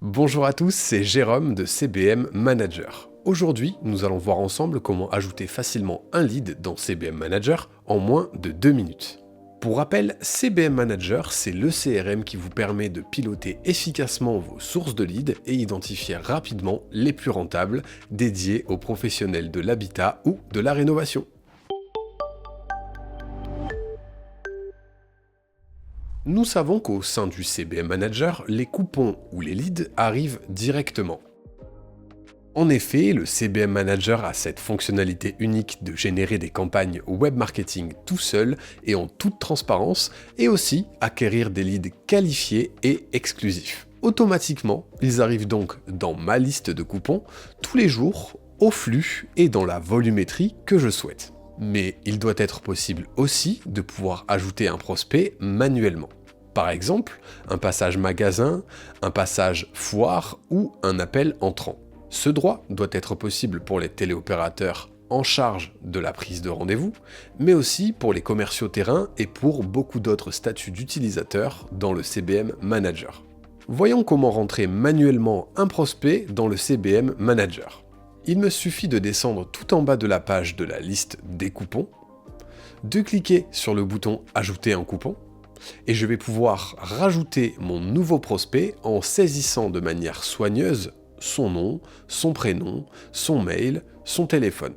Bonjour à tous, c'est Jérôme de CBM Manager. Aujourd'hui, nous allons voir ensemble comment ajouter facilement un lead dans CBM Manager en moins de 2 minutes. Pour rappel, CBM Manager, c'est le CRM qui vous permet de piloter efficacement vos sources de leads et identifier rapidement les plus rentables dédiés aux professionnels de l'habitat ou de la rénovation. Nous savons qu'au sein du CBM Manager, les coupons ou les leads arrivent directement. En effet, le CBM Manager a cette fonctionnalité unique de générer des campagnes web marketing tout seul et en toute transparence, et aussi acquérir des leads qualifiés et exclusifs. Automatiquement, ils arrivent donc dans ma liste de coupons tous les jours, au flux et dans la volumétrie que je souhaite. Mais il doit être possible aussi de pouvoir ajouter un prospect manuellement. Par exemple, un passage magasin, un passage foire ou un appel entrant. Ce droit doit être possible pour les téléopérateurs en charge de la prise de rendez-vous, mais aussi pour les commerciaux terrain et pour beaucoup d'autres statuts d'utilisateurs dans le CBM Manager. Voyons comment rentrer manuellement un prospect dans le CBM Manager. Il me suffit de descendre tout en bas de la page de la liste des coupons, de cliquer sur le bouton « Ajouter un coupon », et je vais pouvoir rajouter mon nouveau prospect en saisissant de manière soigneuse son nom, son prénom, son mail, son téléphone.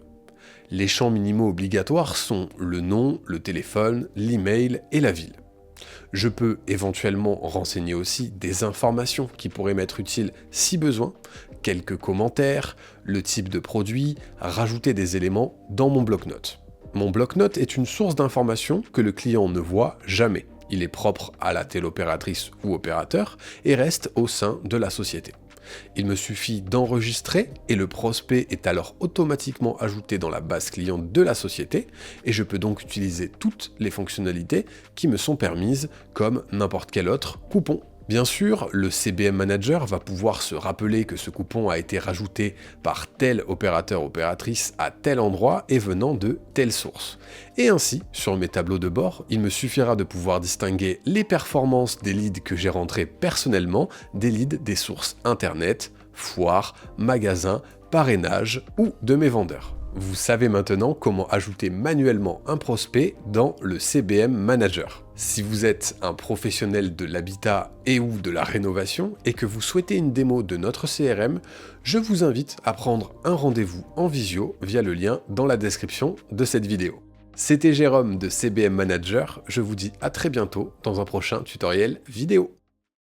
Les champs minimaux obligatoires sont le nom, le téléphone, l'email et la ville. Je peux éventuellement renseigner aussi des informations qui pourraient m'être utiles si besoin, quelques commentaires, le type de produit, rajouter des éléments dans mon bloc-notes. Mon bloc-notes est une source d'informations que le client ne voit jamais. Il est propre à la télopératrice ou opérateur et reste au sein de la société. Il me suffit d'enregistrer et le prospect est alors automatiquement ajouté dans la base client de la société et je peux donc utiliser toutes les fonctionnalités qui me sont permises comme n'importe quel autre coupon. Bien sûr, le CBM Manager va pouvoir se rappeler que ce coupon a été rajouté par tel opérateur-opératrice à tel endroit et venant de telle source. Et ainsi, sur mes tableaux de bord, il me suffira de pouvoir distinguer les performances des leads que j'ai rentrés personnellement des leads des sources internet, foires, magasins, parrainage ou de mes vendeurs. Vous savez maintenant comment ajouter manuellement un prospect dans le CBM Manager. Si vous êtes un professionnel de l'habitat et ou de la rénovation et que vous souhaitez une démo de notre CRM, je vous invite à prendre un rendez-vous en visio via le lien dans la description de cette vidéo. C'était Jérôme de CBM Manager, je vous dis à très bientôt dans un prochain tutoriel vidéo.